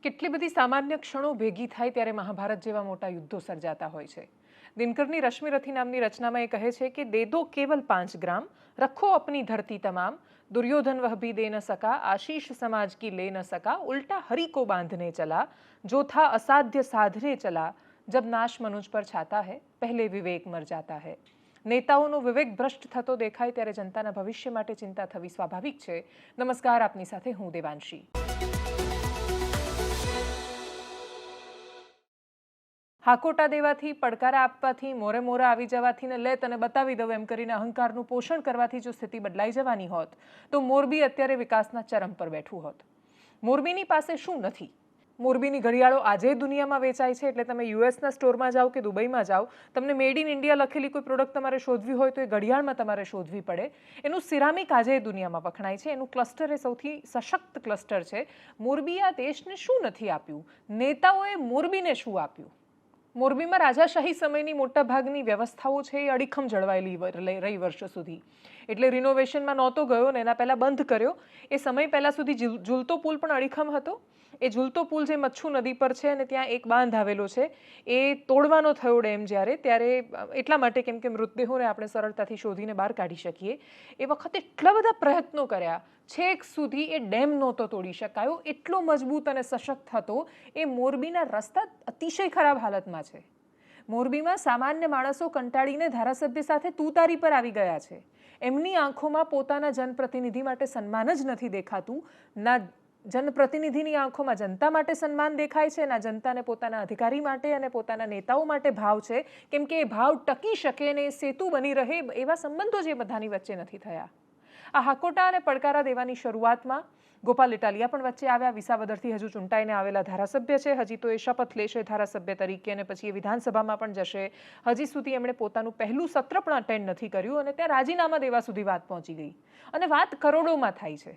કેટલી બધી સામાન્ય ક્ષણો ભેગી થાય ત્યારે મહાભારત જેવા મોટા યુદ્ધો સર્જાતા હોય છે। દિનકરની રશ્મિરથી નામની રચનામાં એ કહે છે કે દે દો કેવલ 5 ગ્રામ, રખો अपनी धरती तमाम, दुर्योधन वह भी दे न सका, आशीष समाज की ले न सका, उल्टा हरि को बांधने चला, जो था असाध्य साधने चला, जब नाश मनुज पर छाता है पहले विवेक मर जाता है। નેતાઓનો વિવેક ભ્રષ્ટ થતો દેખાય ત્યારે જનતાના ભવિષ્ય માટે ચિંતા થવી સ્વાભાવિક છે। નમસ્કાર, આપની સાથે હું દેવાંશી। હાકોટા દેવાથી, પડકારા આપવાથી, મોરે મોરા આવી જવાથી ને લે તને બતાવી દઉં એમ કરીને અહંકારનું પોષણ કરવાથી જો સ્થિતિ બદલાઈ જવાની હોત તો મોરબી અત્યારે વિકાસના ચરમ પર બેઠું હોત। મોરબીની પાસે શું નથી? મોરબીની ઘડિયાળો આજે દુનિયામાં વેચાય છે, એટલે તમે યુએસના સ્ટોરમાં જાઓ કે દુબઈમાં જાઓ, તમને મેડ ઇન ઇન્ડિયા લખેલી કોઈ પ્રોડક્ટ તમારે શોધવી હોય તો એ ઘડિયાળમાં તમારે શોધવી પડે। એનું સિરામિક આજે દુનિયામાં વખણાય છે, એનું ક્લસ્ટર એ સૌથી સશક્ત ક્લસ્ટર છે। મોરબી આ દેશને શું નથી આપ્યું? નેતાઓએ મોરબીને શું આપ્યું? મોરબીમાં રાજાશાહી સમયની મોટા ભાગની વ્યવસ્થાઓ છે એ અડીખમ જળવાયેલી રહી વર્ષો સુધી, એટલે રિનોવેશનમાં નહોતો ગયો ને એના પહેલાં બંધ કર્યો। એ સમય પહેલાં સુધી ઝૂલતો પુલ પણ અડીખમ હતો। એ ઝૂલતો પુલ જે મચ્છુ નદી પર છે અને ત્યાં એક બાંધ આવેલો છે, એ તોડવાનો થયો ડેમ જ્યારે, ત્યારે એટલા માટે કેમ કે મૃતદેહોને આપણે સરળતાથી શોધીને બહાર કાઢી શકીએ। એ વખતે એટલા બધા પ્રયત્નો કર્યા, છેક સુધી એ ડેમ નહોતો તોડી શકાયો, એટલો મજબૂત અને સશક્ત હતો। એ મોરબીના રસ્તા અતિશય ખરાબ હાલતમાં છે। મોરબીમાં સામાન્ય માણસો કંટાળીને ધારાસભ્ય સાથે તુતારી પર આવી ગયા છે। એમની આંખોમાં પોતાના જનપ્રતિનિધિ માટે સન્માન જ નથી દેખાતું। ના જનપ્રતિનિધિની આંખોમાં જનતા માટે સન્માન દેખાય છે, ના જનતાને પોતાના અધિકારી માટે અને પોતાના નેતાઓ માટે ભાવ છે, કેમ કે એ ભાવ ટકી શકે ને એ સેતુ બની રહે એવા સંબંધો જે બધાની વચ્ચે નથી થયા। આ હાકોટા અને પડકારા દેવાની શરૂઆતમાં ગોપાલ ઇટાલિયા પણ વચ્ચે આવ્યા। વિસાવદરથી હજુ ચૂંટાઈને આવેલા ધારાસભ્ય છે, હજી તો એ શપથ લેશે ધારાસભ્ય તરીકે અને પછી એ વિધાનસભામાં પણ જશે। હજી સુધી એમણે પોતાનું પહેલું સત્ર પણ અટેન્ડ નથી કર્યું અને ત્યાં રાજીનામા દેવા સુધી વાત પહોંચી ગઈ અને વાત કરોડોમાં થાય છે।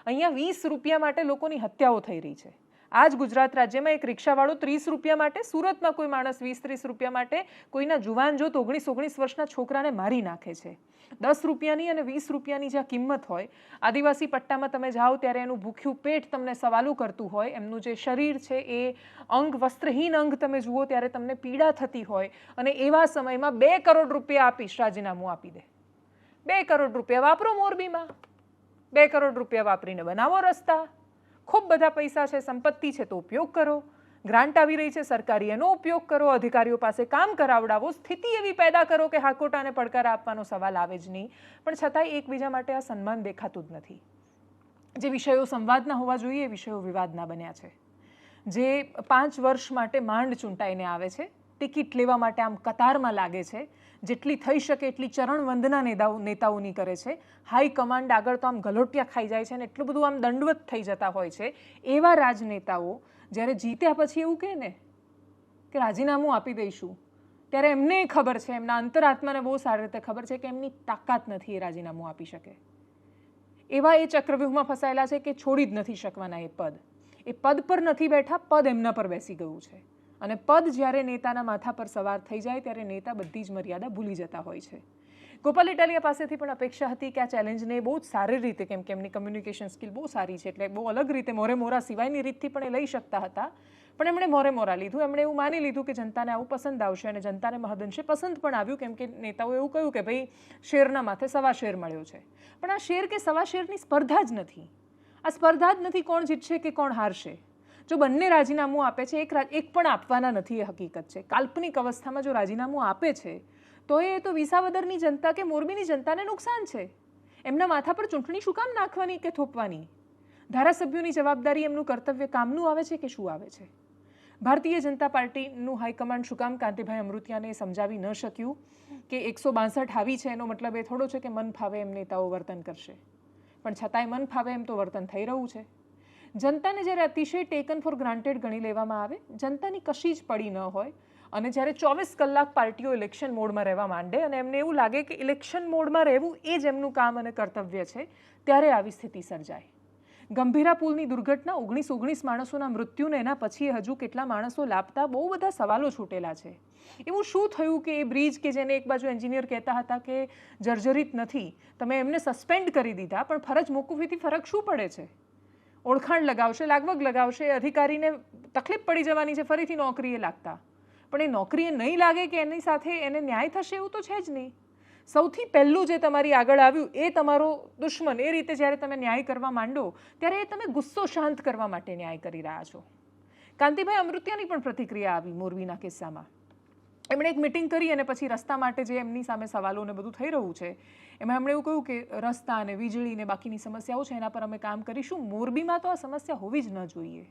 અહીંયા 20 રૂપિયા માટે લોકોની હત્યાઓ થઈ રહી છે। આ જ ગુજરાત રાજ્યમાં એક રિક્ષાવાળો 30 રૂપિયા માટે, સુરતમાં કોઈ માણસ 20-30 રૂપિયા માટે કોઈના જુવાન જોત 19-19 વર્ષના છોકરાને મારી નાખે છે। 10 રૂપિયાની અને 20 રૂપિયાની જ્યાં કિંમત હોય, આદિવાસી પટ્ટામાં તમે જાઓ ત્યારે એનું ભૂખ્યું પેટ તમને સવાલું કરતું હોય, એમનું જે શરીર છે એ અંગ, વસ્ત્રહીન અંગ તમે જુઓ ત્યારે તમને પીડા થતી હોય, અને એવા સમયમાં 2 કરોડ રૂપિયા આપીશ, રાજીનામું આપી દે। 2 કરોડ રૂપિયા વાપરો મોરબીમાં, 2 કરોડ રૂપિયા વાપરીને બનાવો રસ્તા, ખૂબ બધા પૈસા છે, સંપત્તિ છે તો ઉપયોગ કરો, ગ્રાન્ટ આવી રહી છે સરકારી, એનો ઉપયોગ કરો, અધિકારીઓ પાસે કામ કરાવડાવો, સ્થિતિ એવી પેદા કરો કે હાકોટા અને પડકારા આપવાનો સવાલ આવે જ નહીં। પણ છતાંય એકબીજા માટે આ સન્માન દેખાતું જ નથી। જે વિષયો સંવાદના હોવા જોઈએ એ વિષયો વિવાદના બન્યા છે। જે 5 વર્ષ માટે માંડ ચૂંટાઈને આવે છે, ટિકિટ લેવા માટે આમ કતારમાં લાગે છે, જેટલી થઈ શકે એટલી ચરણ વંદના નેતાઓની કરે છે, હાઈ કમાન્ડ આગળ તો આમ ગલોટિયા ખાઈ જાય છે અને એટલું બધું આમ દંડવત થઈ જતા હોય છે। એવા રાજનેતાઓ જ્યારે જીત્યા પછી એવું કહે ને કે રાજીનામું આપી દઈશું, ત્યારે એમને ખબર છે, એમના અંતરાત્માને બહુ સારી રીતે ખબર છે કે એમની તાકાત નથી એ રાજીનામું આપી શકે। એવા એ ચક્રવ્યૂહમાં ફસાયેલા છે કે છોડી જ નથી શકવાના એ પદ। એ પદ પર નથી બેઠા, પદ એમના પર બેસી ગયું છે, અને પદ જ્યારે નેતાના માથા પર સવાર થઈ જાય ત્યારે નેતા બધી જ મર્યાદા ભૂલી જતા હોય છે। ગોપાલ ઇટાલિયા પાસેથી પણ અપેક્ષા હતી કે આ ચેલેન્જને બહુ જ સારી રીતે, કેમ કે એમની કમ્યુનિકેશન સ્કિલ બહુ સારી છે, એટલે બહુ અલગ રીતે મોરે મોરા સિવાયની રીતથી પણ એ લઈ શકતા હતા, પણ એમણે મોરે મોરા લીધું। એમણે એવું માની લીધું કે જનતાને આવું પસંદ આવશે, અને જનતાને મહદઅંશે પસંદ પણ આવ્યું, કેમ કે નેતાઓએ એવું કહ્યું કે ભાઈ શેરના માથે સવા શેર મળ્યો છે। પણ આ શેર કે સવા શેરની સ્પર્ધા જ નથી। આ સ્પર્ધા જ નથી કોણ જીતશે કે કોણ હારશે। જો બંને રાજીનામું આપે છે, એક પણ આપવાના નથી, એ હકીકત છે। કાલ્પનિક અવસ્થામાં જો રાજીનામું આપે છે તો એ તો વિસાવદરની જનતા કે મોરબીની જનતાને નુકસાન છે। એમના માથા પર ચૂંટણી શું કામ નાખવાની કે થોપવાની? ધારાસભ્યોની જવાબદારી, એમનું કર્તવ્ય કામનું આવે છે કે શું આવે છે? ભારતીય જનતા પાર્ટીનું હાઈકમાન્ડ શું કામ કાંતિભાઈ અમૃતિયાને સમજાવી ન શક્યું કે 162 આવી છે એનો મતલબ એ થોડો છે કે મન ફાવે એમ નેતાઓ વર્તન કરશે, પણ છતાંય મન ફાવે એમ તો વર્તન થઈ રહ્યું છે। જનતાને જ્યારે અતિશય ટેકન ફોર ગ્રાન્ટેડ ગણી લેવામાં આવે, જનતાની કશી જ પડી ન હોય, અને જ્યારે 24 કલાક પાર્ટીઓ ઇલેક્શન મોડમાં રહેવા માંડે અને એમને એવું લાગે કે ઇલેક્શન મોડમાં રહેવું એ જ એમનું કામ અને કર્તવ્ય છે, ત્યારે આવી સ્થિતિ સર્જાય। ગંભીરા પુલની દુર્ઘટના, 19 માણસોના મૃત્યુને એના પછી હજુ કેટલા માણસો લાપતા, બહુ બધા સવાલો છૂટેલા છે। એવું શું થયું કે એ બ્રિજ કે જેને એક બાજુ એન્જિનિયર કહેતા હતા કે જર્જરિત નથી, તમે એમને સસ્પેન્ડ કરી દીધા, પણ ફરજ મોકૂફીથી ફરક શું પડે છે? ઓળખાણ લગાવશે, લાગવગ લગાવશે, અધિકારીને તકલીફ પડી જવાની છે ફરીથી નોકરીએ લાગતા. પણ એ નોકરીએ નહીં લાગે કે એની સાથે એને ન્યાય થશે એવું તો છે જ નહીં. સૌથી પહેલું જે તમારી આગળ આવ્યું એ તમારો દુશ્મન. એ રીતે જ્યારે તમે ન્યાય કરવા માંડો ત્યારે એ તમે ગુસ્સો શાંત કરવા માટે ન્યાય કરી રહ્યા છો. કાંતિભાઈ અમૃતિયાની પણ પ્રતિક્રિયા આવી મોરબીના કિસ્સામાં. એમણે એક મિટિંગ કરી અને પછી રસ્તા માટે જે એમની સામે સવાલો ને બધું થઈ રહ્યું છે એમાં એમણે એવું કહ્યું કે રસ્તા અને વીજળી ને બાકીની સમસ્યાઓ છે એના પર અમે કામ કરીશું. મોરબીમાં તો આ સમસ્યા હોવી જ ન જોઈએ.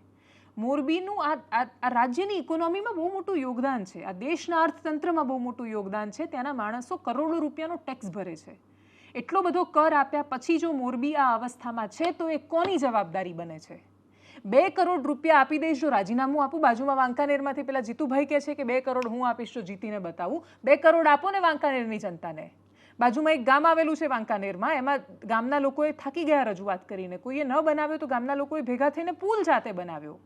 મોરબીનું આ રાજ્યની ઇકોનોમીમાં બહુ મોટું યોગદાન છે, આ દેશના અર્થતંત્રમાં બહુ મોટું યોગદાન છે. ત્યાંના માણસો કરોડો રૂપિયાનો ટેક્સ ભરે છે. એટલો બધો કર આપ્યા પછી જો મોરબી આ અવસ્થામાં છે તો એ કોની જવાબદારી બને છે? 2 કરોડ રૂપિયા આપી દઈશ જો રાજીનામું આપું. બાજુમાં વાંકાનેરમાંથી પેલા જીતુભાઈ કહે છે કે 2 કરોડ હું આપીશ તો જીતીને બતાવું. 2 કરોડ આપો ને વાંકાનેરની જનતાને. બાજુમાં એક ગામ આવેલું છે વાંકાનેરમાં, એમાં ગામના લોકોએ થાકી ગયા રજૂઆત કરીને. કોઈએ ન બનાવ્યો તો ગામના લોકોએ ભેગા થઈને પુલ જાતે બનાવ્યો.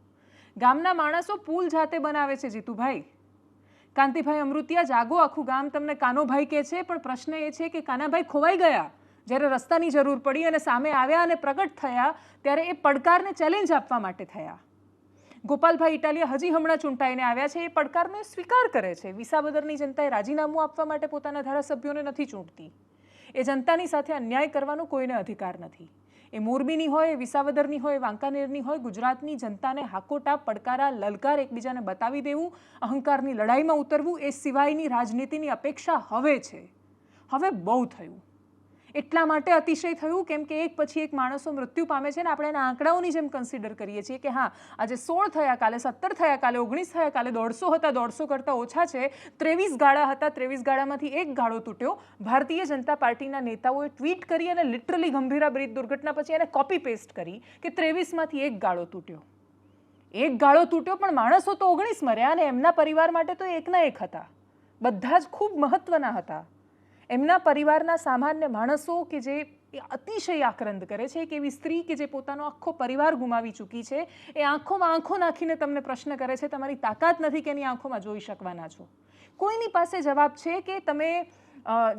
ગામના માણસો પુલ જાતે બનાવે છે જીતુભાઈ. કાંતિભાઈ અમૃતિયા, જાગો, આખું ગામ તમને કાનોભાઈ કહે છે. પણ પ્રશ્ન એ છે કે કાનાભાઈ ખોવાઈ ગયા જ્યારે રસ્તાની જરૂર પડી અને સામે આવ્યા અને પ્રગટ થયા ત્યારે એ પડકારને ચેલેન્જ આપવા માટે થયા. ગોપાલભાઈ ઇટાલિયા હજી હમણાં ચૂંટાઈને આવ્યા છે. એ પડકારનો સ્વીકાર કરે છે. વિસાવદરની જનતાએ રાજીનામું આપવા માટે પોતાના ધારાસભ્યોને નથી ચૂંટતી. એ જનતાની સાથે અન્યાય કરવાનો કોઈને અધિકાર નથી. એ મોરબીની હોય, વિસાવદરની હોય, વાંકાનેરની હોય, ગુજરાતની જનતાને હાકોટા, પડકારા, લલકાર એકબીજાને બતાવી દેવું, અહંકારની લડાઈમાં ઉતરવું એ સિવાયની રાજનીતિની અપેક્ષા હવે છે. હવે બહુ થયું. એટલા માટે અતિશય થયું કેમ કે એક પછી એક માણસો મૃત્યુ પામે છે ને આપણે એના આંકડાઓની જેમ કન્સિડર કરીએ છીએ કે હા આજે 16 થયા, કાલે 17 થયા, કાલે 19 થયા, કાલે 150 હતા, 150 કરતાં ઓછા છે, 23 ગાળા હતા, 23 ગાળામાંથી એક ગાળો તૂટ્યો. ભારતીય જનતા પાર્ટીના નેતાઓએ ટ્વીટ કરી અને લિટરલી ગંભીરા બ્રિજ દુર્ઘટના પછી એને કોપી પેસ્ટ કરી કે 23માંથી એક ગાળો તૂટ્યો. એક ગાળો તૂટ્યો પણ માણસો તો 19 મર્યા અને એમના પરિવાર માટે તો એકના એક હતા. બધા જ ખૂબ મહત્વના હતા. એમના પરિવારના સામાન્ય માણસો કે જે અતિશય આક્રંદ કરે છે, એક એવી સ્ત્રી કે જે પોતાનો આખો પરિવાર ગુમાવી ચૂકી છે, એ આંખોમાં આંખો નાખીને તમને પ્રશ્ન કરે છે. તમારી તાકાત નથી કે એની આંખોમાં જોઈ શકવાના છો. કોઈની પાસે જવાબ છે કે તમે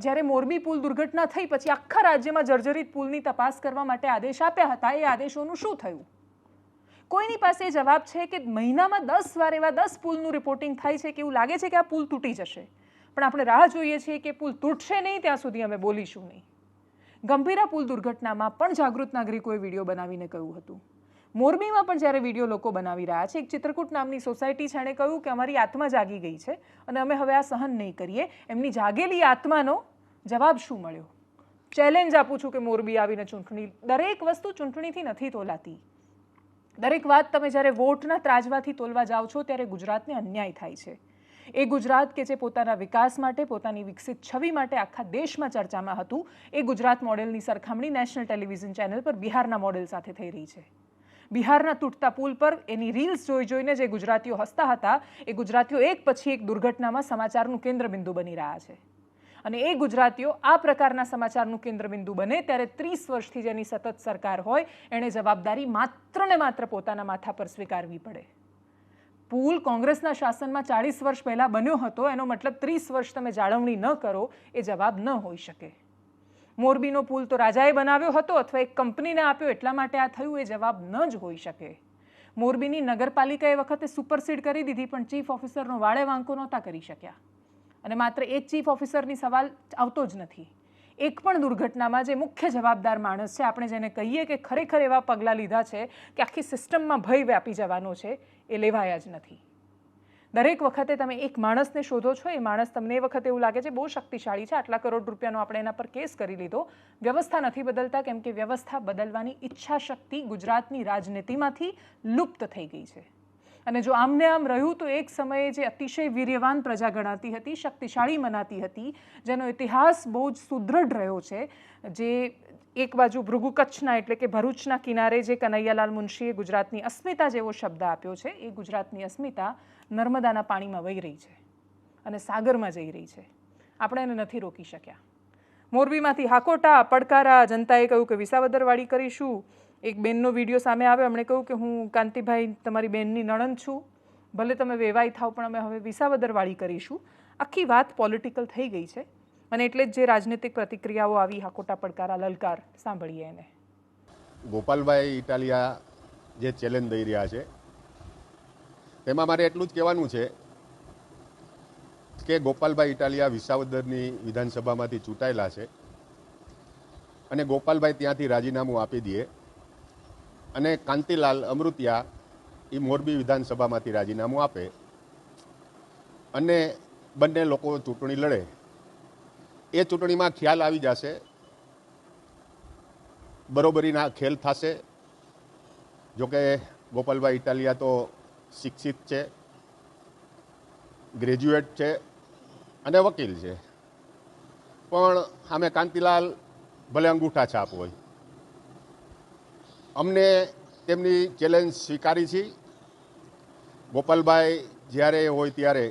જ્યારે મોરબી પુલ દુર્ઘટના થઈ પછી આખા રાજ્યમાં જર્જરિત પુલની તપાસ કરવા માટે આદેશ આપ્યા હતા, એ આદેશોનું શું થયું? કોઈની પાસે જવાબ છે કે મહિનામાં 10 વાર એવા 10 પુલનું રિપોર્ટિંગ થાય છે કે એવું લાગે છે કે આ પુલ તૂટી જશે, પણ આપણે રાહ જોઈએ છીએ કે પુલ તૂટશે નહીં ત્યાં સુધી અમે બોલીશું નહીં. ગંભીરા પુલ દુર્ઘટનામાં પણ જાગૃત નાગરિકોએ વિડીયો બનાવીને કહ્યું હતું. મોરબીમાં પણ જ્યારે વિડીયો લોકો બનાવી રહ્યા છે, એક ચિત્રકૂટ નામની સોસાયટી છે, એણે કહ્યું કે અમારી આત્મા જાગી ગઈ છે અને અમે હવે આ સહન નહીં કરીએ. એમની જાગેલી આત્માનો જવાબ શું મળ્યો? ચેલેન્જ આપું છું કે મોરબી આવીને ચૂંટણી, દરેક વસ્તુ ચૂંટણીથી નથી તોલાતી. દરેક વાત તમે જ્યારે વોટના ત્રાજવાથી તોલવા જાઓ છો ત્યારે ગુજરાતને અન્યાય થાય છે. એ ગુજરાત કે જે પોતાના વિકાસ માટે, પોતાની વિકસિત છબી માટે આખા દેશમાં ચર્ચામાં હતું, એ ગુજરાત મોડેલની સરખામણી નેશનલ ટેલિવિઝન ચેનલ પર બિહારના મોડેલ સાથે થઈ રહી છે. બિહારના તૂટતા પુલ પર એની રીલ્સ જોઈને જે ગુજરાતીઓ હસતા હતા, એ ગુજરાતીઓ એક પછી એક દુર્ઘટનામાં સમાચારનું કેન્દ્રબિંદુ બની રહ્યા છે. અને એ ગુજરાતીઓ આ પ્રકારના સમાચારનું કેન્દ્રબિંદુ બને ત્યારે 30 વર્ષથી જેની સતત સરકાર હોય એણે જવાબદારી માત્ર ને માત્ર પોતાના માથા પર સ્વીકારવી પડે. પુલ કોંગ્રેસના શાસનમાં 40 વર્ષ પહેલા બન્યો હતો, એનો મતલબ 30 વર્ષ તમે જાળવણી ન કરો એ જવાબ ન હોઈ શકે. મોરબીનો પુલ તો રાજાએ બનાવ્યો હતો અથવા એક કંપનીને આપ્યો એટલા માટે આ થયું, એ જવાબ ન જ હોઈ શકે. મોરબીની નગરપાલિકા એ વખતે સુપરસીડ કરી દીધી પણ ચીફ ઓફિસરનો વાળે વાંકો નહોતા કરી શક્યા. અને માત્ર એક ચીફ ઓફિસરની સવાલ આવતો જ નથી. એક પણ દુર્ઘટનામાં જે મુખ્ય જવાબદાર માણસ છે, આપણે જેને કહીએ કે ખરેખર એવા પગલાં લીધા છે કે આખી સિસ્ટમમાં ભય વ્યાપી જવાનો છે, એ લેવાયા જ નથી. દરેક વખતે તમે એક માણસને શોધો છો, એ માણસ તમને એ વખતે એવું લાગે છે બહુ શક્તિશાળી છે, આટલા કરોડ રૂપિયાનો આપણે એના પર કેસ કરી લીધો. વ્યવસ્થા નથી બદલતા કેમ કે વ્યવસ્થા બદલવાની ઈચ્છા શક્તિ ગુજરાતની રાજનીતિમાંથી લુપ્ત થઈ ગઈ છે. અને જો આમને આમ રહ્યું તો એક સમયે જે અતિશય વીર્યવાન પ્રજા ગણાતી હતી, શક્તિશાળી મનાતી હતી, જેનો ઇતિહાસ બહુ જ સુદૃઢ રહ્યો છે, જે એક બાજુ ભૃગુ કચ્છના એટલે કે ભરૂચના કિનારે જે કનૈયાલાલ મુનશીએ ગુજરાતની અસ્મિતા જેવો શબ્દ આપ્યો છે, એ ગુજરાતની અસ્મિતા નર્મદાના પાણીમાં વહી રહી છે અને સાગરમાં જઈ રહી છે. આપણે એને નથી રોકી શક્યા. મોરબીમાંથી હાકોટા, પડકારા, જનતાએ કહ્યું કે વિસાવદરવાળી કરીશું. એક બેનનો વિડીયો સામે આવ્યો, એમણે કહ્યું કે હું કાંતિભાઈ તમારી બેનની નણંદ છું, ભલે તમે વેવાઈ થાવ પણ અમે હવે વિસાવદરવાળી કરીશું. આખી વાત પોલિટિકલ થઈ ગઈ છે અને એટલે જ જે રાજનીતિક પ્રતિક્રિયાઓ આવી, હાકોટા, પડકારા, લલકાર, સાંભળીએ એને. ગોપાલભાઈ ઇટાલિયા જે ચેલેન્જ દઈ રહ્યા છે તેમાં મારે એટલું જ કહેવાનું છે કે ગોપાલભાઈ ઇટાલિયા વિસાવદરની વિધાનસભામાંથી ચૂંટાયેલા છે અને ગોપાલભાઈ ત્યાંથી રાજીનામું આપી દે અને કાંતિલાલ અમૃતિયા એ મોરબી વિધાનસભામાંથી રાજીનામું આપે અને બંને લોકો ચૂંટણી લડે. એ ચૂંટણીમાં ખ્યાલ આવી જશે, બરોબરીના ખેલ થશે. જોકે ગોપાલભાઈ ઇટાલિયા તો શિક્ષિત છે, ગ્રેજ્યુએટ છે અને વકીલ છે, પણ સામે કાંતિલાલ ભલે અંગૂઠા છાપ હોય. અમને તેમની ચેલેન્જ સ્વીકારી છે. ગોપાલભાઈ જ્યારે હોય ત્યારે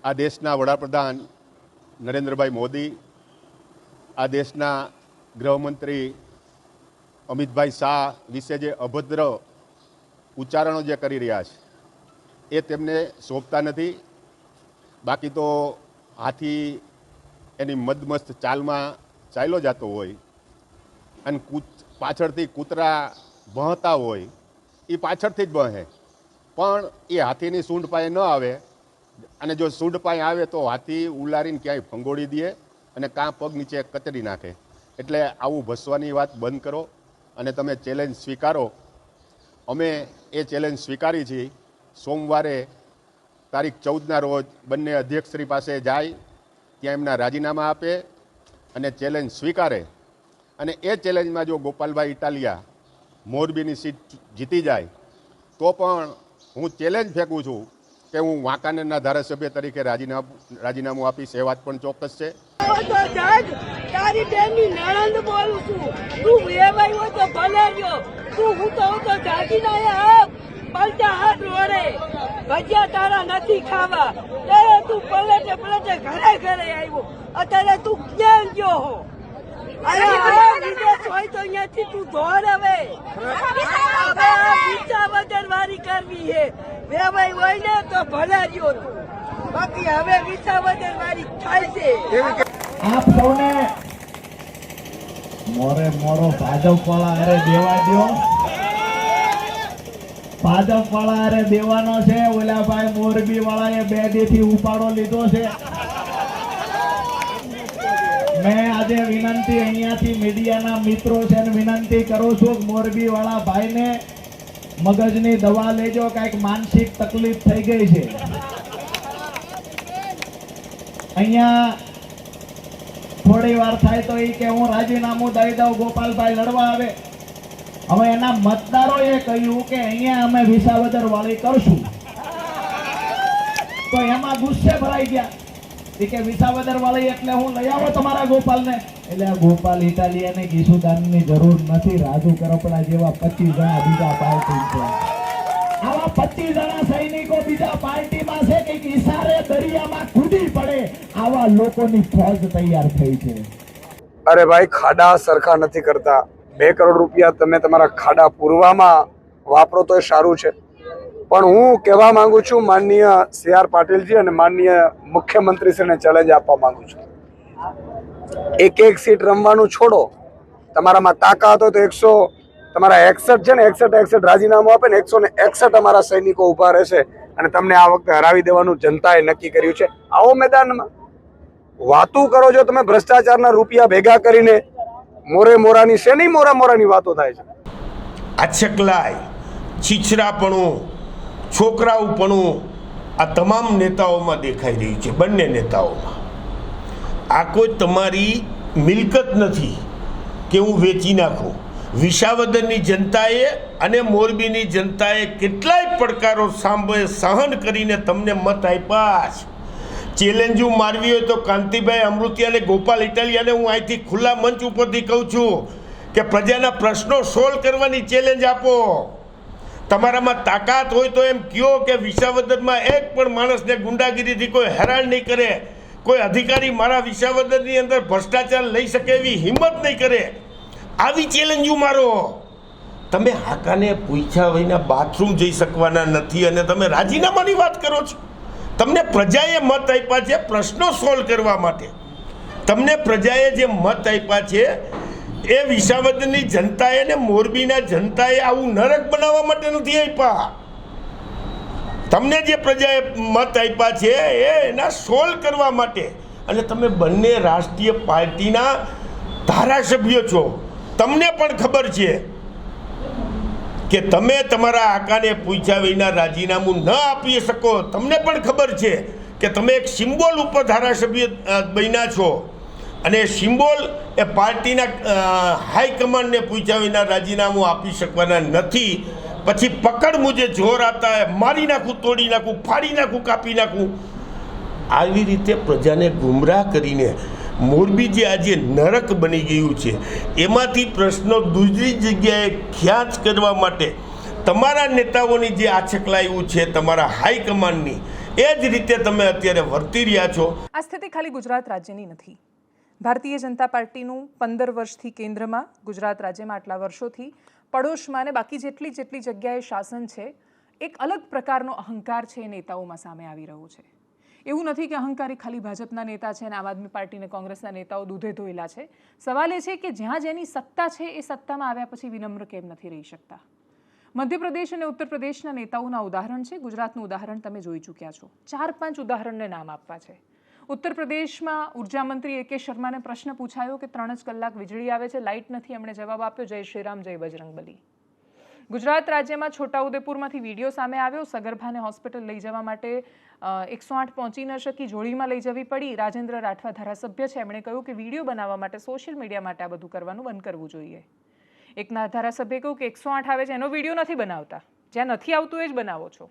આ દેશના વડાપ્રધાન નરેન્દ્રભાઈ મોદી, આ દેશના ગૃહમંત્રી અમિતભાઈ શાહ વિશે જે અભદ્ર ઉચ્ચારણો જે કરી રહ્યા છે એ તેમને શોભતા નથી. બાકી તો હાથી એની મદમસ્ત ચાલમાં ચાલ્યો જતો હોય અને પાછળથી કૂતરા ભણતા હોય એ પાછળથી જ બહે, પણ એ હાથીની સૂંઢ પાસે ન આવે. અને જો સૂંઢ પાસે આવે તો હાથી ઉલારીને ક્યાંય ફંગોળી દે અને કાં પગ નીચે કચડી નાખે. એટલે આવું ભસવાની વાત બંધ કરો અને તમે ચેલેન્જ સ્વીકારો. અમે એ ચેલેન્જ સ્વીકારી છીએ. સોમવારે તારીખ 14ના રોજ બંને અધ્યક્ષશ્રી પાસે જાય, ત્યાં એમના રાજીનામા આપે અને ચેલેન્જ સ્વીકારે. અને એ ચેલેન્જમાં જો ગોપાલભાઈ ઇટાલિયા મોરબીની સીટ જીતી જાય તો પણ હું ચેલેન્જ ફેંકું છું કે હું વાંકાનેરના ધારાસભ્ય તરીકે રાજીનામું આપીશ. એ વાત પણ ચોક્કસ છે. તારી બેનની નણંદ બોલું છું. તું વેવાઈ હોય તો ભલે રહ્યો, તું હું તો જાગી ના પલટા હાથ રોડે ભજીયા તારા નથી ખાવા. તું પલટે ઘરે આવ્યો. અત્યારે તું ક્યાં ગયો હો? વિદેશ હોય તો અહીંયાથી તું દોડ. હવે વિસાવદર વારી કરવી છે. વેવાઈ હોય ને તો ભલે રહ્યો તું, બાકી હવે વિસાવદર વારી થાય છે. આપ સૌને મોરે મોરો ભાજપ વાળા અરે દેવા દો. ભાજપ વાળા અરે દેવાનો છે. ઓલા ભાઈ મોરબી વાળાએ 2 દીથી ઉપાડો લીધો છે. મેં આજે વિનંતી અહીંયાથી મીડિયાના મિત્રો છે વિનંતી કરું છું કે મોરબી વાળા ભાઈને મગજની દવા લેજો, કઈક માનસિક તકલીફ થઈ ગઈ છે. અહીંયા થોડી વાર થાય તો એ કે હું રાજીનામું દઈ દઉં, ગોપાલભાઈ લડવા આવે. હવે એના મતદારોએ કહ્યું કે અહીંયા અમે વિસાવદર વાળી કરશું, તો એમાં ગુસ્સે ભરાઈ ગયા કે વિસાવદર વાળી એટલે હું લઈ આવો તમારા ગોપાલને. એટલે આ ગોપાલ ઇટાલિયાને ગીસુદાનની જરૂર નથી. રાજુ કરપડા જેવા 25 જણા બીજા પાર્ટી છે. આવા 25 જણા સૈનિકો બીજા પાર્ટીમાં છે કે ઈશારે દરિયામાં કૂદી પડે આવા લોકોની ફોજ તૈયાર થઈ છે. અરે ભાઈ, ખાડા સરખા નથી કરતા. 2 કરોડ રૂપિયા તમે તમારા ખાડા પૂરવામાં વાપરો તો એ સારું છે, પણ હું કહેવા માંગુ છું માનનીય CR પાટીલજી અને માનનીય મુખ્યમંત્રીશ્રીને ચેલેન્જ આપવા માંગુ છું. એક સીટ રમવાનું છોડો. તમારામાં તાકાત હોય તો 100 તમારા 61 છે ને 61 રાજીનામું આપે ને 161 અમારા સૈનિકો ઉભા રહેશે અને તમને આ વખતે હરાવી દેવાનું જનતાએ નક્કી કર્યું છે. આવો મેદાનમાં વાતું કરો છો તમે. ભ્રષ્ટાચારના રૂપિયા ભેગા કરીને મોરે મોરાની શેની મોરાની વાતો થાય છે. આછકલાય, છીછરાપણું, છોકરાઓપણું આ તમામ નેતાઓમાં દેખાઈ રહ્યું છે. બંને નેતાઓમાં આ કોઈ તમારી મિલકત નથી કે હું વેચી નાખું. વિસાવદરની જનતાએ અને મોરબીની જનતાએ કેટલાય પડકારો સહન કરીને તમને મત આપ્યા છે. ચેલેન્જો મારવી હોય તો કાંતિભાઈ અમૃતિયા અને ગોપાલ ઇટાલિયાને હું અહીંથી ખુલ્લા મંચ ઉપરથી કહું છું કે પ્રજાના પ્રશ્નો સોલ્વ કરવાની ચેલેન્જ આપો. તમારામાં તાકાત હોય તો એમ કહો કે વિસાવદરમાં એક પણ માણસને ગુંડાગીરીથી કોઈ હેરાન નહીં કરે, કોઈ અધિકારી મારા વિસાવદરની અંદર ભ્રષ્ટાચાર લઈ શકે એવી હિંમત નહીં કરે. આવી ચેલેન્જો મારો. તમે હાકાને પૂછ્યા વિના બાથરૂમ જઈ શકવાના નથી અને તમે રાજીનામાની વાત કરો છો. તમને પ્રજાએ મત આપ્યા છે પ્રશ્નો સોલ્વ કરવા માટે. તમને પ્રજાએ જે મત આપ્યા છે એ વિસાવદરની જનતાએ ને મોરબીના જનતાએ આવું નરક બનાવવા માટે નથી આપ્યા. તમને જે પ્રજાએ મત આપ્યા છે એના સોલ્વ કરવા માટે. અને તમે બંને રાષ્ટ્રીય પાર્ટીના ધારાસભ્યો છો. તમને પણ ખબર છે કે તમે તમારા આકાને પૂછ્યા વિના રાજીનામું ન આપી શકો. તમને પણ ખબર છે કે તમે એક સિમ્બોલ ઉપર ધારાસભ્ય બન્યા છો અને સિમ્બોલ એ પાર્ટીના હાઈકમાન્ડને પૂછ્યા વિના રાજીનામું આપી શકવાના નથી. પછી પકડ મુજે જોર આતા હે, મારી નાખું, તોડી નાખું, ફાડી નાખું, કાપી નાખું. આવી રીતે પ્રજાને ગુમરાહ કરીને મોરબી જે આજે નરક બની ગયું છે એમાંથી પ્રશ્નો દૂસરી જગ્યાએ ખ્યાત કરવા માટે તમારા નેતાઓની જે આછકલાયું છે, તમારા હાઈકમાન્ડની, એ જ રીતે તમે અત્યારે વર્તી રહ્યા છો. આ સ્થિતિ ખાલી ગુજરાત રાજ્યની નથી. ભારતીય જનતા પાર્ટીનું 15 વર્ષથી કેન્દ્રમાં, ગુજરાત રાજ્યમાં આટલા વર્ષોથી પડોશમાં અને બાકી જેટલી જગ્યાએ શાસન છે, એક અલગ પ્રકારનો અહંકાર છે એ નેતાઓમાં સામે આવી રહ્યો છે. એવું નથી કે અહંકારી ખાલી ભાજપના નેતા છે અને આમ આદમી પાર્ટી અને કોંગ્રેસના નેતાઓ દૂધે ધોયેલા છે. સવાલ એ છે કે જ્યાં જેની સત્તા છે એ સત્તામાં આવ્યા પછી વિનમ્ર કેમ નથી રહી શકતા. મધ્યપ્રદેશ અને ઉત્તર પ્રદેશના નેતાઓના ઉદાહરણ છે. ગુજરાતનું ઉદાહરણ તમે જોઈ ચૂક્યા છો. 4-5 ઉદાહરણને નામ આપવા છે. ઉત્તર પ્રદેશમાં ઉર્જા મંત્રી A.K. શર્માને પ્રશ્ન પૂછાયો કે 3 જ કલાક વીજળી આવે છે, લાઇટ નથી. એમણે જવાબ આપ્યો, જય શ્રી રામ, જય બજરંગબલી. ગુજરાત રાજ્યમાં છોટાઉદેપુરમાંથી વિડીયો સામે આવ્યો. સગર્ભાને હોસ્પિટલ લઈ જવા માટે 108 પહોંચી ન શકી, જોડીમાં લઈ જવી પડી. રાજેન્દ્ર રાઠવા ધારાસભ્ય છે, એમણે કહ્યું કે વિડીયો બનાવવા માટે, સોશિયલ મીડિયા માટે આ બધું કરવાનું બંધ કરવું જોઈએ. એક ધારાસભ્યએ કહ્યું કે 108 આવે છે એનો વિડીયો નથી બનાવતા, જ્યાં નથી આવતું એ જ બનાવો છો.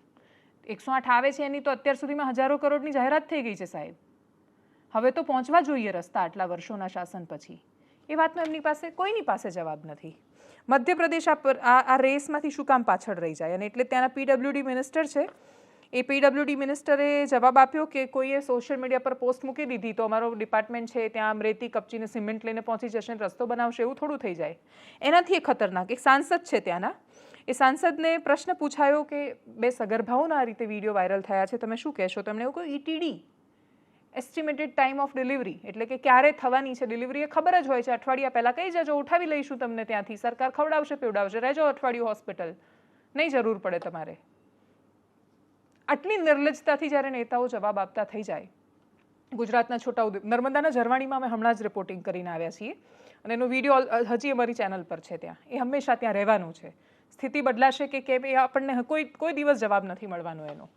108 આવે છે એની તો અત્યાર સુધીમાં હજારો કરોડની જાહેરાત થઈ ગઈ છે સાહેબ. હવે તો પહોંચવા જોઈએ રસ્તા આટલા વર્ષોના શાસન પછી. એ વાતનો એમની પાસે કોઈની પાસે જવાબ નથી. મધ્યપ્રદેશ આ રેસમાંથી શું કામ પાછળ રહી જાય? અને એટલે ત્યાંના PWD મિનિસ્ટર છે, એ PWD મિનિસ્ટરે જવાબ આપ્યો કે કોઈએ સોશિયલ મીડિયા પર પોસ્ટ મૂકી દીધી તો અમારો ડિપાર્ટમેન્ટ છે ત્યાં રેતી કપચીને સિમેન્ટ લઈને પહોંચી જશે, રસ્તો બનાવશે, એવું થોડું થઈ જાય. એનાથી એ ખતરનાક એક સાંસદ છે ત્યાંના, એ સાંસદને પ્રશ્ન પૂછાયો કે 2 સગર્ભાઓના આ રીતે વિડીયો વાયરલ થયા છે, તમે શું કહેશો? તમને એવું કહ્યું ETD, estimated time of delivery, એટલે કે ક્યારે થવાની છે ડિલિવરી એ ખબર જ હોય છે. અઠવાડિયા પહેલાં કહી જજો, ઉઠાવી લઈશું તમને ત્યાંથી, સરકાર ખવડાવશે પીવડાવશે, રહેજો અઠવાડિયું હોસ્પિટલ, નહીં જરૂર પડે તમારે. આટલી નિર્લજ્જતાથી જ્યારે નેતાઓ જવાબ આપતા થઈ જાય. ગુજરાતના નર્મદાના ઝરવાણીમાં અમે હમણાં જ રિપોર્ટિંગ કરીને આવ્યા છીએ અને એનો વિડીયો હજી અમારી ચેનલ પર છે. ત્યાં એ હંમેશા ત્યાં રહેવાનું છે. સ્થિતિ બદલાશે કે કેમ એ આપણને કોઈ દિવસ જવાબ નથી મળવાનો એનો.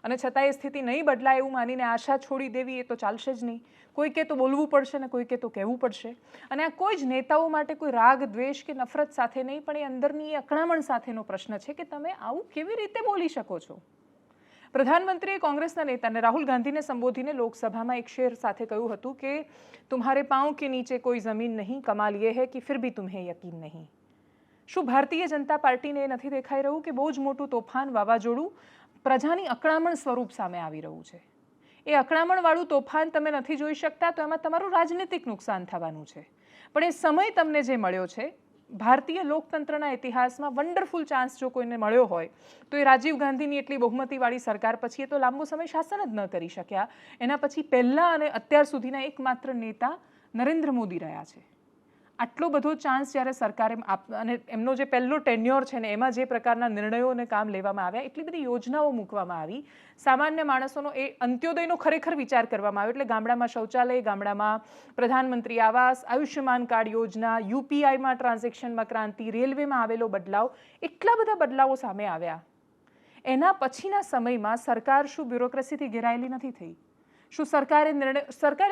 અને છતાં એ સ્થિતિ નહીં બદલાય એવું માનીને આશા છોડી દેવી એ તો ચાલશે જ નહીં. કોઈકે તો બોલવું પડશે ને કોઈકે તો કહેવું પડશે. અને આ કોઈ જ નેતાઓ માટે કોઈ રાગ, દ્વેષ કે નફરત સાથે નહીં, પણ એ અંદરની અકળામણ સાથેનો પ્રશ્ન છે કે તમે આવું કેવી રીતે બોલી શકો છો? પ્રધાનમંત્રીએ કોંગ્રેસના નેતાને રાહુલ ગાંધીને સંબોધીને લોકસભામાં એક શેર સાથે કહ્યું હતું કે તુમ્હારે પાંવ કે નીચે કોઈ જમીન નહીં, કમાલ યે હૈ કે ફિર ભી તુમ્હેં યકીન નહીં. શું ભારતીય જનતા પાર્ટીને એ નથી દેખાઈ રહ્યું કે બહુ જ મોટું તોફાન, વાવાઝોડું પ્રજાની અકળામણ સ્વરૂપ સામે આવી રહ્યું છે? એ અકળામણવાળું તોફાન તમે નથી જોઈ શકતા તો એમાં તમારું રાજનીતિક નુકસાન થવાનું છે. પણ એ સમય તમને જે મળ્યો છે, ભારતીય લોકતંત્રના ઇતિહાસમાં વન્ડરફુલ ચાન્સ જો કોઈને મળ્યો હોય તો એ રાજીવ ગાંધીની એટલી બહુમતીવાળી સરકાર પછી એ તો લાંબો સમય શાસન જ ન કરી શક્યા. એના પછી પહેલાં અને અત્યાર સુધીના એકમાત્ર નેતા નરેન્દ્ર મોદી રહ્યા છે. આટલો બધો ચાન્સ જ્યારે સરકારે અને એમનો જે પહેલો ટેન્યોર છે ને એમાં જે પ્રકારના નિર્ણયો અને કામ લેવામાં આવ્યા, એટલી બધી યોજનાઓ મૂકવામાં આવી, સામાન્ય માણસોનો એ અંત્યોદયનો ખરેખર વિચાર કરવામાં આવ્યો. એટલે ગામડામાં શૌચાલય, ગામડામાં પ્રધાનમંત્રી આવાસ, આયુષ્યમાન કાર્ડ યોજના, UPIમાં ટ્રાન્ઝેક્શનમાં ક્રાંતિ, રેલવેમાં આવેલો બદલાવ, એટલા બધા બદલાવો સામે આવ્યા. એના પછીના સમયમાં સરકાર શું બ્યુરોક્રેસીથી ઘેરાયેલી નથી થઈ? શું સરકારે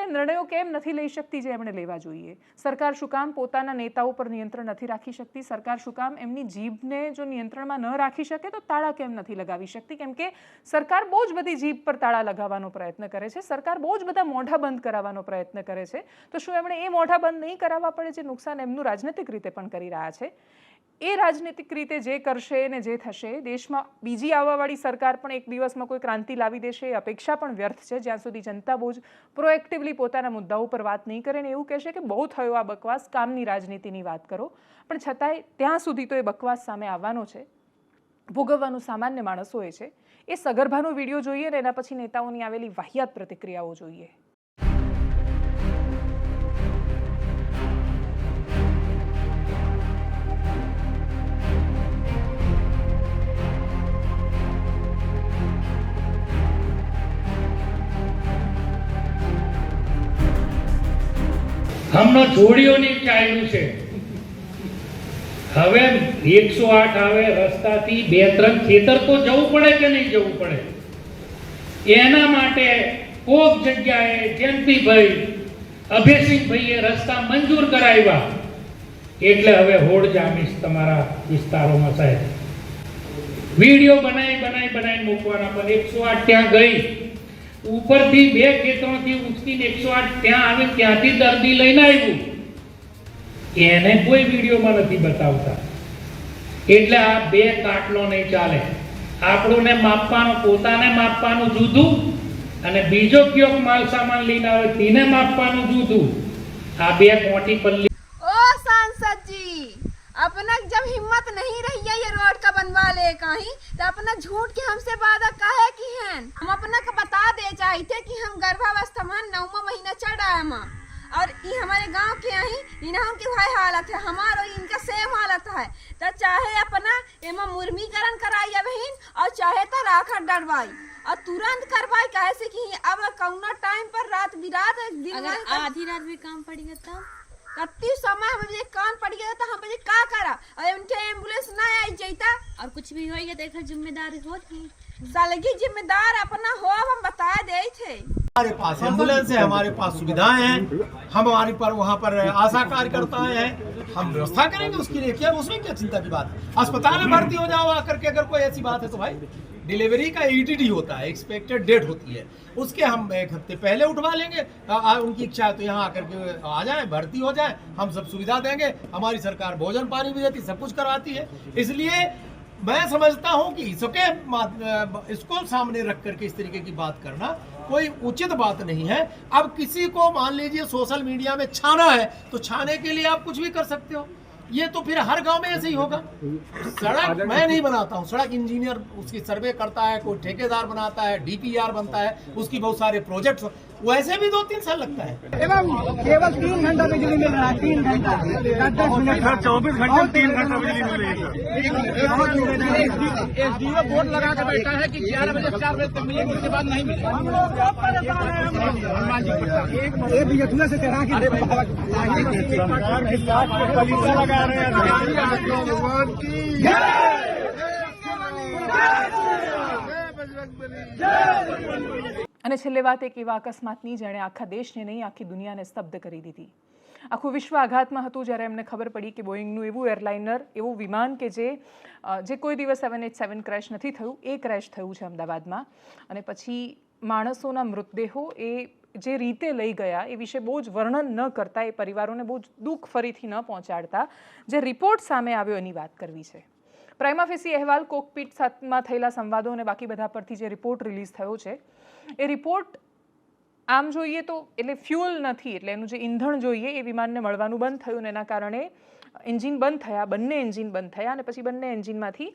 નિર્ણયો કેમ નથી લઈ શકતી જે એમણે લેવા જોઈએ? સરકાર શું કામ પોતાના નેતાઓ પર નિયંત્રણ નથી રાખી શકતી? સરકાર શું કામ એમની જીભને જો નિયંત્રણમાં ન રાખી શકે તો તાળા કેમ નથી લગાવી શકતી? કેમ કે સરકાર બહુ જ બધી જીભ પર તાળા લગાવવાનો પ્રયત્ન કરે છે, સરકાર બહુ જ બધા મોઢા બંધ કરાવવાનો પ્રયત્ન કરે છે. તો શું એમણે એ મોઢા બંધ નહીં કરાવવા પડે જે નુકસાન એમનું રાજનૈતિક રીતે પણ કરી રહ્યા છે? એ રાજનીતિક રીતે જે કરશે ને જે થશે, દેશમાં બીજી આવવાવાળી સરકાર પણ એક દિવસમાં કોઈ ક્રાંતિ લાવી દેશે એ અપેક્ષા પણ વ્યર્થ છે, જ્યાં સુધી જનતા બહુ જ પ્રોએક્ટિવલી પોતાના મુદ્દાઓ પર વાત નહીં કરે ને એવું કહેશે કે બહુ થયો આ બકવાસ, કામની રાજનીતિની વાત કરો. પણ છતાંય ત્યાં સુધી તો એ બકવાસ સામે આવવાનો છે, ભોગવવાનું સામાન્ય માણસોએ છે. એ સગર્ભાનો વિડીયો જોઈએ ને એના પછી નેતાઓની આવેલી વાહિયાત પ્રતિક્રિયાઓ જોઈએ. હમણાં જોડીઓની ચાલ્યું છે. હવે 108 આવે રસ્તાથી 2-3 ખેતર તો જવું પડે કે નહીં જવું પડે? એના માટે કોક જગ્યાએ જયંતિભાઈ અભયસિંહભાઈએ રસ્તા મંજૂર કરાવ્યા એટલે હવે હોડ જામીશ તમારા વિસ્તારોમાં સાહેબ. વિડીયો બનાવી મૂકવાના, પણ 108 ત્યાં ગઈ ઉપરથી 2 ખેતરોથી ઉચકીને 108 ત્યાં આવે, ત્યાંથી દર્દી લઈને આવ્યું, એને કોઈ વિડીયોમાં નથી બતાવતા. એટલે આ 2 કાટલો નહીં ચાલે. આપણને માપવાનું, પોતાને માપવાનું જુદું, અને બીજો કયો માલ સામાન લઈને આવે તેને માપવાનું જુદું. આ 2 કોટી પલ્લી. ओ सांसद जी, अपना जब हिम्मत नहीं रही है ये रोड का बनवा ले कहीं, तो अपना झूठ के हमसे वादा काहे की हैं? हम अपना का बता दे चाहे थे कि हम गर्भावस्था में 9वां महीना चढ़ रहा है माँ, और ये हमारे गांव के यहीं इन्हों की भाई हालत है, हमारा इनका सेम हालत है. तो चाहे अपना एमा मुर्मीकरण कराई बहन, और चाहे तो राखड़ डरवाई और तुरंत करवाई. कैसे कि अब कौना टाइम पर रात बिरात दिन अगर आधी रात भी काम पड़ेगा तब कत्ती समय मुझे कान पड़ गया तो हम मुझे का करा, और उनके एम्बुलेंस ना आई जाता, और कुछ भी होएगा तो एक जिम्मेदारी होती. सालगी जिम्मेदार अपना हो हम बता दे थे. हमारे पास एम्बुलेंस है, हमारे पास सुविधाएं हैं, हम हमारे पर वहाँ पर आशा कार्यकर्ता हैं, हम व्यवस्था करेंगे उसके लिए. क्या उसमें क्या चिंता की बात है? अस्पताल में भर्ती हो जाओ आकर के, अगर कोई ऐसी बात है तो भाई डिलीवरी का ETD होता है, एक्सपेक्टेड डेट होती है, उसके हम 1 हफ्ते पहले उठवा लेंगे. उनकी इच्छा है तो यहाँ आकर के आ जाए, भर्ती हो जाए, हम सब सुविधा देंगे. हमारी सरकार भोजन पानी भी देती, सब कुछ करवाती है. इसलिए मैं समझता हूँ कि इसको सामने रख करके इस तरीके की बात करना कोई उचित बात नहीं है. अब किसी को मान लीजिए सोशल मीडिया में छाना है तो छाने के लिए आप कुछ भी कर सकते हो. ये तो फिर हर गांव में ऐसे ही होगा. सड़क मैं नहीं बनाता हूँ, सड़क इंजीनियर उसकी सर्वे करता है, कोई ठेकेदार बनाता है, DPR बनता है, उसकी बहुत सारे प्रोजेक्ट्स, वैसे भी 2-3 साल लगता है. एवं केवल 3 घंटा बिजली मिल रहा है, 3 घंटा 10 मिनट 24 घंटे 3 घंटा बिजली मिल रही है. SDO बोर्ड लगा के बैठा है कि 11 बजे 4 बजे तक मिलेगी, उसके बाद नहीं मिलेगी. एक बिजथुआ से चढ़ा के लगा रहे हैं. અને છેલ્લે વાત એક એવા અકસ્માતની જેણે આખા દેશને નહીં આખી દુનિયાને સ્તબ્ધ કરી દીધી. આખું વિશ્વ આઘાતમાં હતું જ્યારે એમને ખબર પડી કે બોઈંગનું એવું એરલાઇનર, એવું વિમાન કે જે કોઈ દિવસ 787 ક્રેશ નથી થયું, એ ક્રેશ થયું છે અમદાવાદમાં. અને પછી માણસોના મૃતદેહો એ જે રીતે લઈ ગયા એ વિશે બહુ જ વર્ણન ન કરતા, એ પરિવારોને બહુ જ દુઃખ ફરીથી ન પહોંચાડતા જે રિપોર્ટ સામે આવ્યો એની વાત કરવી છે. પ્રાઇમા ફેસી અહેવાલ, કોકપીટ સાથમાં થયેલા સંવાદો અને બાકી બધા પરથી જે રિપોર્ટ રિલીઝ થયો છે, એ રિપોર્ટ આમ જોઈએ તો એટલે ફ્યુઅલ નથી, એટલે એનું જે ઈંધણ જોઈએ એ વિમાનને મળવાનું બંધ થયું, અને એના કારણે એન્જિન બંધ થયા, બંને એન્જિન બંધ થયા, અને પછી બંને એન્જિનમાંથી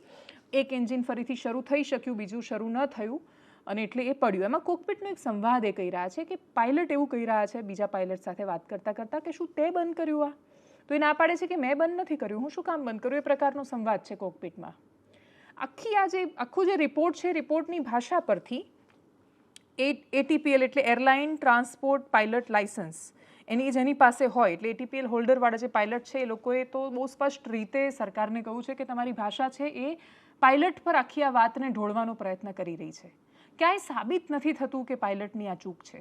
એક એન્જિન ફરીથી શરૂ થઈ શક્યું, બીજું શરૂ ન થયું, અને એટલે એ પડ્યું. એમાં કોકપીટનો એક સંવાદ એ કહી રહ્યા છે કે પાયલટ એવું કહી રહ્યા છે બીજા પાયલટ સાથે વાત કરતાં કે શું તે બંધ કર્યું? તો એ ના પાડે છે કે મેં બંધ નથી કર્યું, હું શું કામ બંધ કર્યું? એ પ્રકારનો સંવાદ છે કોકપીટમાં. આખું જે રિપોર્ટ છે, રિપોર્ટની ભાષા પરથી ATPL એટલે એરલાઇન ટ્રાન્સપોર્ટ પાયલટ લાયસન્સ, એની જેની પાસે હોય, એટલે ATPL હોલ્ડરવાળા જે પાયલટ છે એ લોકોએ તો બહુ સ્પષ્ટ રીતે સરકારને કહ્યું છે કે તમારી ભાષા છે એ પાયલટ પર આખી આ વાતને ઢોળવાનો પ્રયત્ન કરી રહી છે. ક્યાંય સાબિત નથી થતું કે પાયલટની આ ચૂક છે,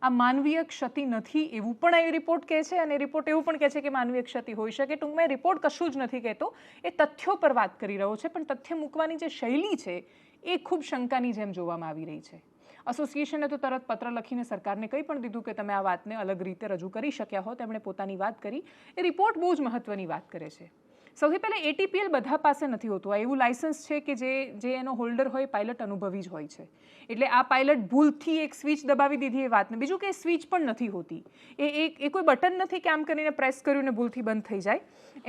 આ માનવીય ક્ષતિ નથી એવું પણ એ રિપોર્ટ કહે છે, અને રિપોર્ટ એવું પણ કહે છે કે માનવીય ક્ષતિ હોઈ શકે. ટૂંકમાં રિપોર્ટ કશું જ નથી કહેતો, એ તથ્યો પર વાત કરી રહ્યો છે, પણ તથ્ય મૂકવાની જે શૈલી છે એ ખૂબ શંકાની જેમ જોવામાં આવી રહી છે. એસોસિએશને તો તરત પત્ર લખીને સરકારને કંઈ પણ દીધું કે તમે આ વાતને અલગ રીતે રજૂ કરી શક્યા હો. તેમણે પોતાની વાત કરી. એ રિપોર્ટ બહુ જ મહત્વની વાત કરે છે. સૌથી પહેલાં ATPL બધા પાસે નથી હોતું. આ એવું લાયસન્સ છે કે જે એનો હોલ્ડર હોય પાયલટ અનુભવી જ હોય છે. એટલે આ પાયલટ ભૂલથી એક સ્વિચ દબાવી દીધી એ વાતને, બીજું કે સ્વિચ પણ નથી હોતી, એ કોઈ બટન નથી કે આમ કરીને પ્રેસ કર્યું ને ભૂલથી બંધ થઈ જાય.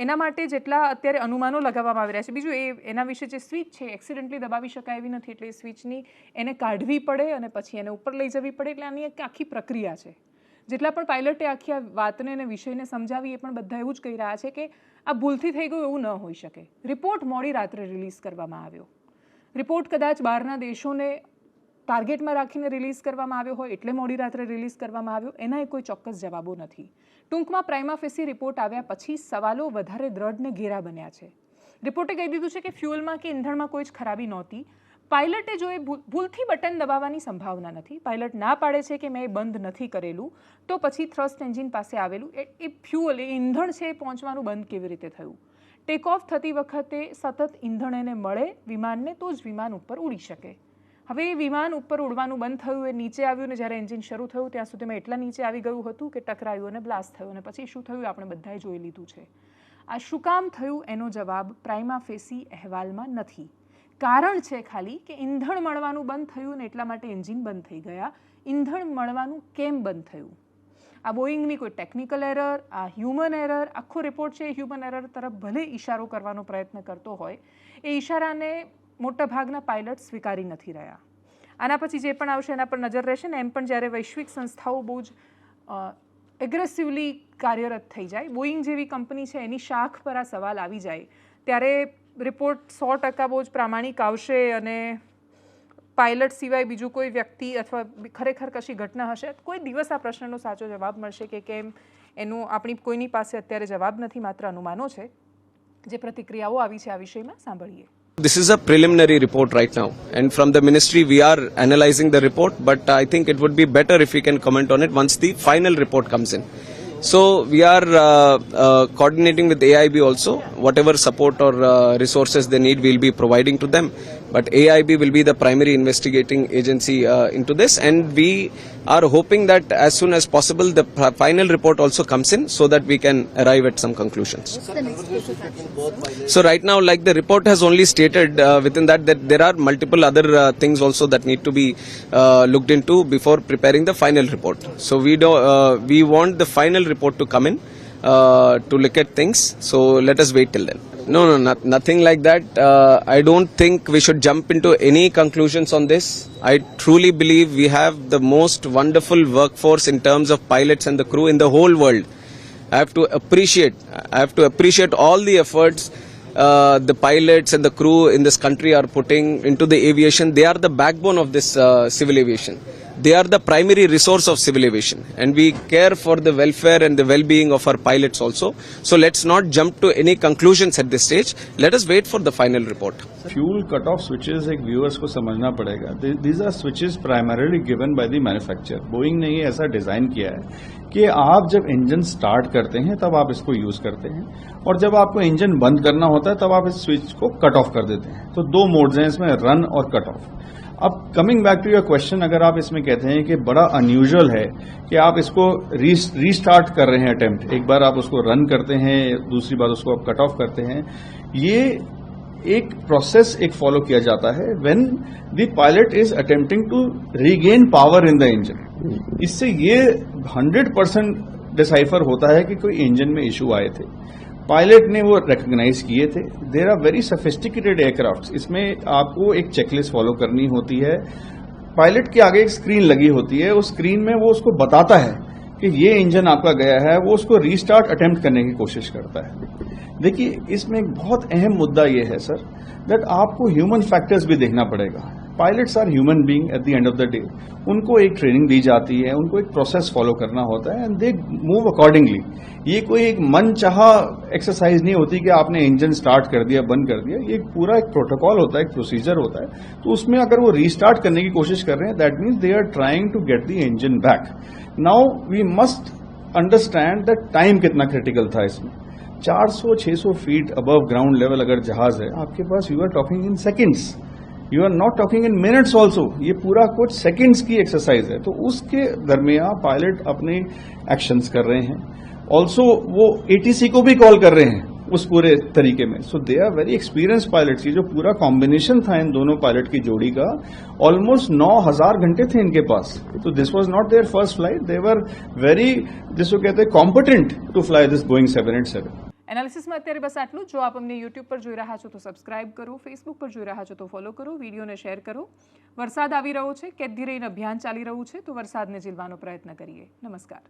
એના માટે જેટલા અત્યારે અનુમાનો લગાવવામાં આવી રહ્યા છે, બીજું એના વિશે જે સ્વિચ છે એક્સિડન્ટલી દબાવી શકાય એવી નથી, એટલે એ સ્વિચની એને કાઢવી પડે અને પછી એને ઉપર લઈ જવી પડે, એટલે આની એક આખી પ્રક્રિયા છે. જેટલા પણ પાયલટે આખી આ વાતને અને વિષયને સમજાવી એ પણ બધા એવું જ કહી રહ્યા છે કે આ ભૂલથી થઈ ગયું એવું ન હોઈ શકે. રિપોર્ટ મોડી રાત્રે રિલીઝ કરવામાં આવ્યો. રિપોર્ટ કદાચ બહારના દેશોને ટાર્ગેટમાં રાખીને રિલીઝ કરવામાં આવ્યો હોય એટલે મોડી રાત્રે રિલીઝ કરવામાં આવ્યો, એના કોઈ ચોક્કસ જવાબો નથી. ટૂંકમાં પ્રાઇમા ફેસી રિપોર્ટ આવ્યા પછી સવાલો વધારે દ્રઢ ને ઘેરા બન્યા છે. રિપોર્ટે કહી દીધું છે કે ફ્યુઅલમાં કે ઇંધણમાં કોઈ જ ખરાબી નહોતી. પાયલટે જો એ ભૂલથી બટન દબાવવાની સંભાવના નથી. પાયલટ ના પાડે છે કે મેં એ બંધ નથી કરેલું, તો પછી થ્રસ્ટ એન્જિન પાસે આવેલું એ ફ્યુઅલ, એ ઇંધણ છે એ પહોંચવાનું બંધ કેવી રીતે થયું? ટેક ઓફ થતી વખતે સતત ઇંધણ એને મળે વિમાનને તો જ વિમાન ઉપર ઉડી શકે. હવે એ વિમાન ઉપર ઉડવાનું બંધ થયું, એ નીચે આવ્યું ને જ્યારે એન્જિન શરૂ થયું ત્યાં સુધીમાં એટલા નીચે આવી ગયું હતું કે ટકરાયું અને બ્લાસ્ટ થયું, અને પછી શું થયું આપણે બધાએ જોઈ લીધું છે. આ શું કામ થયું એનો જવાબ પ્રાઇમા ફેસી અહેવાલમાં નથી. કારણ છે ખાલી કે ઇંધણ મળવાનું બંધ થયું ને એટલા માટે એન્જિન બંધ થઈ ગયા. ઇંધણ મળવાનું કેમ બંધ થયું? આ બોઈંગની કોઈ ટેકનિકલ એરર, આ હ્યુમન એરર, આખો રિપોર્ટ છે એ હ્યુમન એરર તરફ ભલે ઇશારો કરવાનો પ્રયત્ન કરતો હોય, એ ઇશારાને મોટાભાગના પાયલટ સ્વીકારી નથી રહ્યા. આના પછી જે પણ આવશે એના પર નજર રહેશે ને. એમ પણ જ્યારે વૈશ્વિક સંસ્થાઓ બહુ જ એગ્રેસિવલી કાર્યરત થઈ જાય, બોઈંગ જેવી કંપની છે એની શાખ પર આ સવાલ આવી જાય, ત્યારે રિપોર્ટ 100% બહુ જ પ્રામાણિક આવશે અને પાયલટ સિવાય બીજું કોઈ વ્યક્તિ અથવા ખરેખર કશી ઘટના હશે, કોઈ દિવસ આ પ્રશ્નનો સાચો જવાબ મળશે કે કેમ એનું આપણી કોઈની પાસે અત્યારે જવાબ નથી, માત્ર અનુમાનો છે. જે પ્રતિક્રિયાઓ આવી છે આ વિષયમાં સાંભળીએ. This is a preliminary report right now, and from the ministry we are analyzing the report, but I think it would be better if we can comment on it once the final report comes in. So we are coordinating with AIB also. Whatever support or resources they need, we'll be providing to them. But AIB will be the primary investigating agency into this, and we are hoping that as soon as possible the final report also comes in so that we can arrive at some conclusions. So right now, like the report has only stated within that there are multiple other things also that need to be looked into before preparing the final report. So we want the final report to come in to look at things. So let us wait till then. No, nothing like that. I don't think we should jump into any conclusions on this. I truly believe we have the most wonderful workforce in terms of pilots and the crew in the whole world. I have to appreciate all the efforts the pilots and the crew in this country are putting into the aviation. They are the backbone of this civil aviation. They are the primary resource of civil aviation, and we care for the welfare and the well-being of our pilots also. So let's not jump to any conclusions at this stage. Let us wait for the final report. Fuel cutoff switches एक viewers को समझना पड़ेगा. These are switches primarily given by the manufacturer. Boeing ने ये ऐसा design किया है कि आप जब इंजन स्टार्ट करते हैं तब आप इसको यूज करते हैं, और जब आपको इंजन बंद करना होता है तब आप इस स्विच को कट ऑफ कर देते हैं. तो दो मोड्स हैं इसमें, रन और कट ऑफ. अब coming back to your question, अगर आप इसमें कहते हैं कि बड़ा अनयूजुअल है कि आप इसको रीस्टार्ट कर रहे हैं अटेम्प्ट, एक बार आप उसको रन करते हैं, दूसरी बार उसको आप कट ऑफ करते हैं, ये एक प्रोसेस एक फॉलो किया जाता है when the pilot is attempting to regain power in the engine. इससे ये 100% डिसाइफर होता है कि कोई इंजन में इशू आए थे. पायलट ने वो रिकॉग्नाइज किए थे. There are very sophisticated aircraft. इसमें आपको एक चेकलिस्ट फॉलो करनी होती है. पायलट के आगे एक स्क्रीन लगी होती है, उस स्क्रीन में वो उसको बताता है कि ये इंजन आपका गया है, वो उसको रीस्टार्ट अटेम्प्ट करने की कोशिश करता है. देखिए, इसमें एक बहुत अहम मुद्दा ये है सर, दैट आपको ह्यूमन फैक्टर्स भी देखना पड़ेगा. Pilots are human being at the end of the day. उनको एक ट्रेनिंग दी जाती है, उनको एक प्रोसेस फॉलो करना होता है, एंड दे मूव अकॉर्डिंगली. ये कोई एक मनचाहा एक्सरसाइज नहीं होती कि आपने इंजन स्टार्ट कर दिया, बंद कर दिया. ये पूरा एक प्रोटोकॉल होता है, एक प्रोसीजर होता है. तो उसमें अगर वो रीस्टार्ट करने की कोशिश कर रहे हैं, that means they are trying to get the engine back. Now we must understand that time कितना क्रिटिकल था इसमें. 400-600 फीट अबव ग्राउंड लेवल अगर जहाज है आपके पास, you are talking in seconds, you are not talking in minutes also. ये पूरा कुछ सेकेंड्स की एक्सरसाइज है. तो उसके दरमियान पायलट अपने एक्शंस कर रहे हैं. ऑल्सो वो ATC को भी कॉल कर रहे हैं उस पूरे तरीके में. So they are very experience pilots. ये जो पूरा कॉम्बिनेशन था इन दोनों पायलट की जोड़ी का, ऑलमोस्ट 9000 घंटे थे इनके पास. तो this was not there first flight. They were very, जिसको कहते हैं, competent to fly this Boeing 787. એનાલિસિસમાં અત્યારે બસ આટલું. જો આપ અમને યુટ્યુબ પર જોઈ રહ્યા છો તો સબસ્ક્રાઇબ કરો, ફેસબુક પર જોઈ રહ્યા છો તો ફોલો કરો, વિડીયોને શેર કરો. વરસાદ આવી રહ્યો છે, કેદી રહીને અભિયાન ચાલી રહ્યું છે, તો વરસાદને ઝીલવાનો પ્રયત્ન કરીએ. નમસ્કાર.